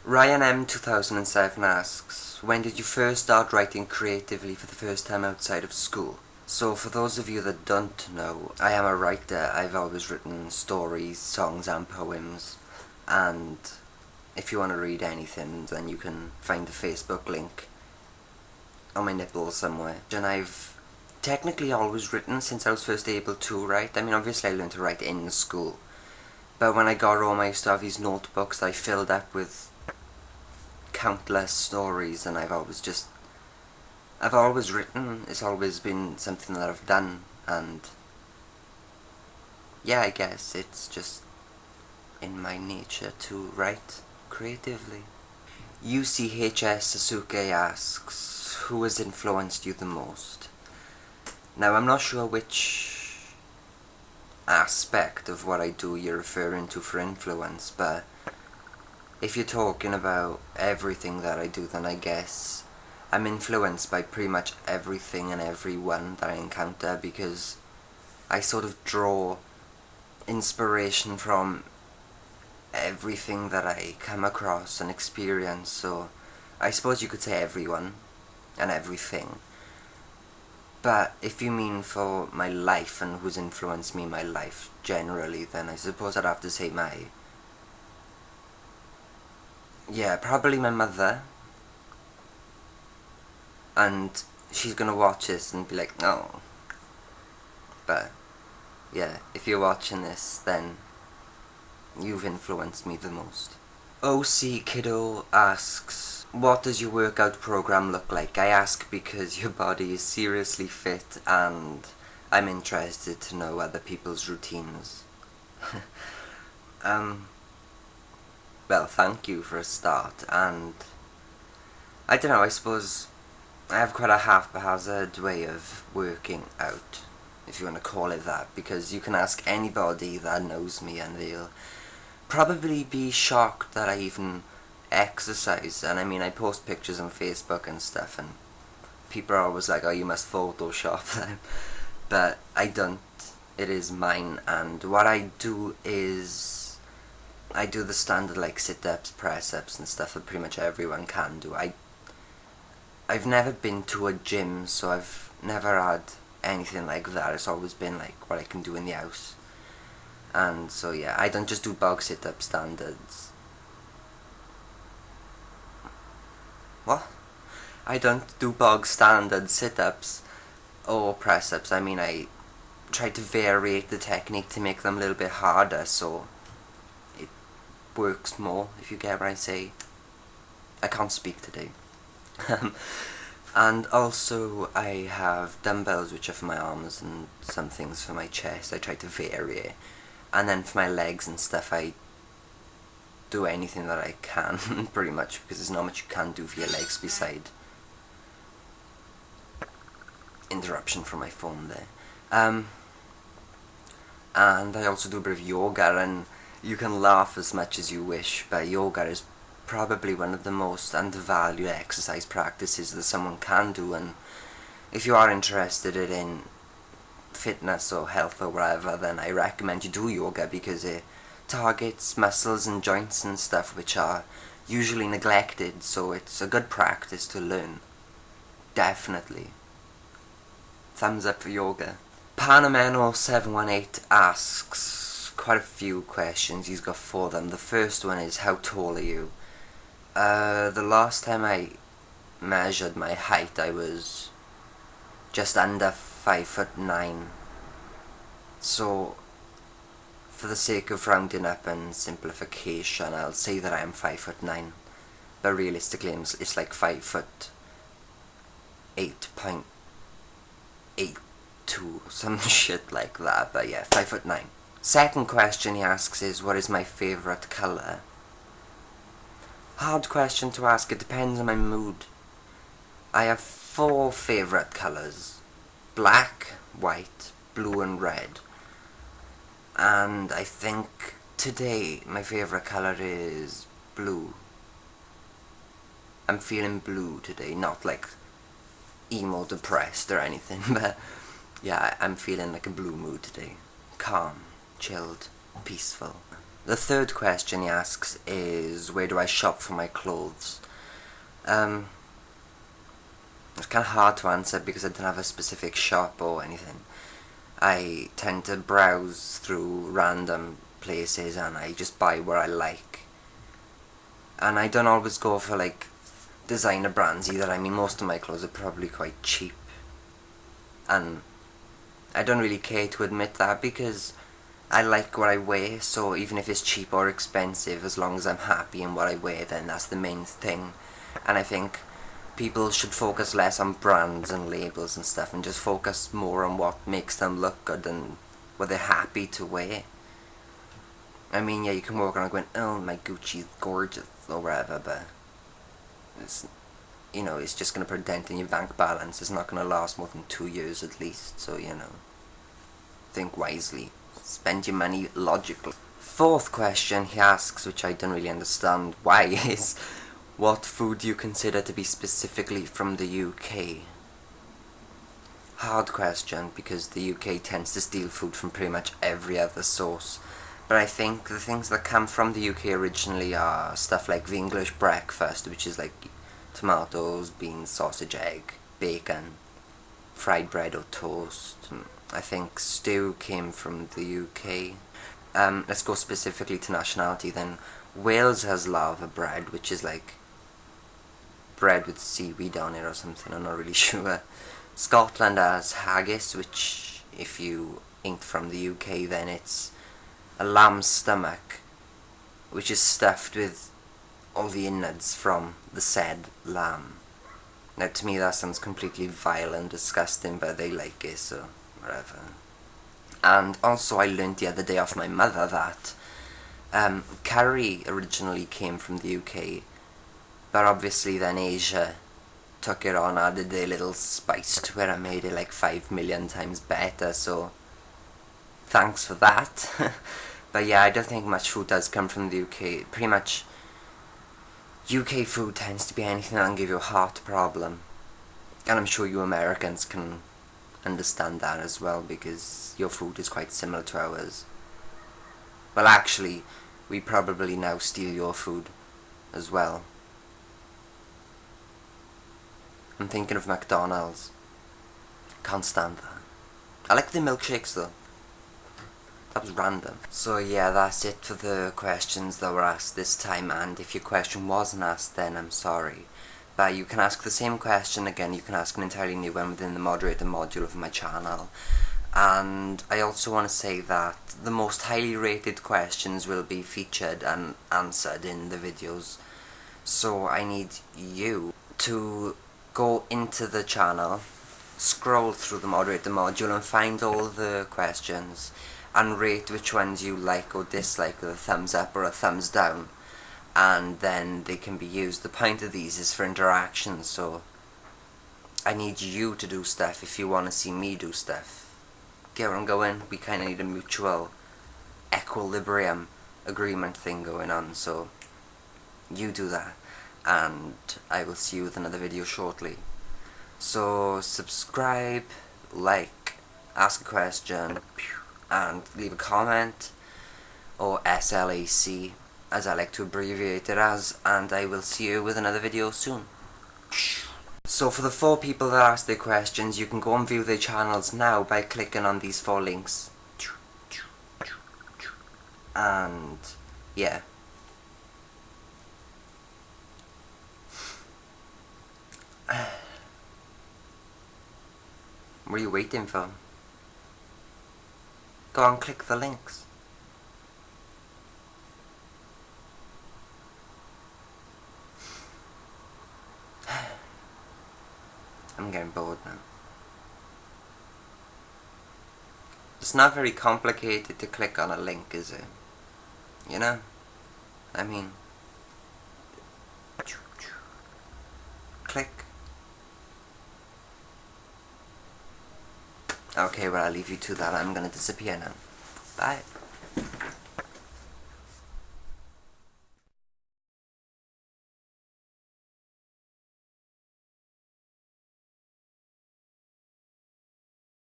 Ryan M 2007 asks, when did you first start writing creatively for the first time outside of school? So for those of you that don't know, I am a writer. I've always written stories, songs and poems, and if you want to read anything then you can find the Facebook link on my Nipple somewhere. And I've technically always written since I was first able to write. I mean, obviously I learned to write in school, but when I got home I used to have these notebooks that I filled up with countless stories, and I've always written. It's always been something that I've done, and yeah, I guess it's just in my nature to write creatively. uchssasuke asks, who has influenced you the most? Now, I'm not sure which aspect of what I do you're referring to for influence, but if you're talking about everything that I do, then I guess I'm influenced by pretty much everything and everyone that I encounter, because I sort of draw inspiration from everything that I come across and experience. So I suppose you could say everyone and everything. But if you mean for my life and who's influenced me in my life generally, then I suppose I'd have to say probably my mother. And she's gonna watch this and be like, no. But yeah, if you're watching this, then you've influenced me the most. OCkiddo asks, what does your workout program look like? I ask because your body is seriously fit and I'm interested to know other people's routines. Well, thank you for a start, and I don't know, I suppose I have quite a haphazard way of working out, if you want to call it that, because you can ask anybody that knows me and they'll probably be shocked that I even exercise. And I mean, I post pictures on Facebook and stuff, and people are always like, oh, you must Photoshop them, but I don't. It is mine, and what I do is I do the standard like sit-ups, press-ups and stuff that pretty much everyone can do. I've never been to a gym, so I've never had anything like that. It's always been like what I can do in the house. And so yeah, I don't just do bog sit-up standards. What? I don't do bog standard sit-ups or press-ups. I mean, I try to vary the technique to make them a little bit harder, so it works more, if you get what I say. I can't speak today. And also I have dumbbells which are for my arms and some things for my chest. I try to vary it. And then for my legs and stuff, I do anything that I can pretty much, because there's not much you can do for your legs beside interruption from my phone there. And I also do a bit of yoga, and you can laugh as much as you wish, but yoga is probably one of the most undervalued exercise practices that someone can do. And if you are interested in fitness or health or whatever, then I recommend you do yoga, because it targets muscles and joints and stuff which are usually neglected, so it's a good practice to learn. Definitely. Thumbs up for yoga. Panameno718 asks quite a few questions. He's got 4 of them. The first one is, how tall are you? The last time I measured my height, I was just under 5'9". So, for the sake of rounding up and simplification, I'll say that I am 5'9". But realistically, it's like 5'8.82", some shit like that. But yeah, 5'9". Second question he asks is, what is my favourite colour? Hard question to ask. It depends on my mood. I have 4 favourite colours: black, white, blue and red. And I think today my favourite colour is blue. I'm feeling blue today, not like emo depressed or anything, but yeah, I'm feeling like a blue mood today. Calm, chilled, peaceful. The third question he asks is, where do I shop for my clothes? It's kind of hard to answer because I don't have a specific shop or anything. I tend to browse through random places and I just buy what I like. And I don't always go for like designer brands either. I mean, most of my clothes are probably quite cheap. And I don't really care to admit that because I like what I wear, so even if it's cheap or expensive, as long as I'm happy in what I wear, then that's the main thing. And I think people should focus less on brands and labels and stuff and just focus more on what makes them look good and what they're happy to wear. I mean, yeah, you can walk around going, oh, my Gucci's gorgeous or whatever, but it's, you know, it's just going to put a dent in your bank balance. It's not going to last more than 2 years at least, so, you know, think wisely. Spend your money logically. Fourth question he asks, which I don't really understand why, is what food do you consider to be specifically from the UK? Hard question, because the UK tends to steal food from pretty much every other source. But I think the things that come from the UK originally are stuff like the English breakfast, which is like tomatoes, beans, sausage, egg, bacon, fried bread or toast. I think stew came from the UK. Let's go specifically to nationality then. Wales has lava bread, which is like bread with seaweed on it or something, I'm not really sure. Scotland has haggis, which if you ain't from the UK then it's a lamb's stomach, which is stuffed with all the innards from the said lamb. Now to me that sounds completely vile and disgusting, but they like it, so whatever. And also I learnt the other day off my mother that curry originally came from the UK, but obviously then Asia took it on, added their little spice to it and made it like 5 million times better, so thanks for that. But yeah, I don't think much food does come from the UK. Pretty much UK food tends to be anything that can give you a heart problem. And I'm sure you Americans can understand that as well, because your food is quite similar to ours. Well, actually, we probably now steal your food as well. I'm thinking of McDonald's. Can't stand that. I like the milkshakes though. That was random. So yeah, that's it for the questions that were asked this time, and if your question wasn't asked then I'm sorry. But you can ask the same question again, you can ask an entirely new one within the moderator module of my channel. And I also want to say that the most highly rated questions will be featured and answered in the videos. So I need you to go into the channel, scroll through the moderator module and find all the questions and rate which ones you like or dislike with a thumbs up or a thumbs down, and then they can be used. The point of these is for interaction, so I need you to do stuff if you want to see me do stuff. Get where I'm going? We kind of need a mutual equilibrium agreement thing going on, so you do that and I will see you with another video shortly. So subscribe, like, ask a question, and leave a comment, or SLAC as I like to abbreviate it as, and I will see you with another video soon. So for the 4 people that asked their questions, you can go and view their channels now by clicking on these 4 links. And yeah. What are you waiting for? Go and click the links. I'm getting bored now. It's not very complicated to click on a link, is it? You know? I mean, click. Okay, well I'll leave you to that. I'm gonna disappear now. Bye.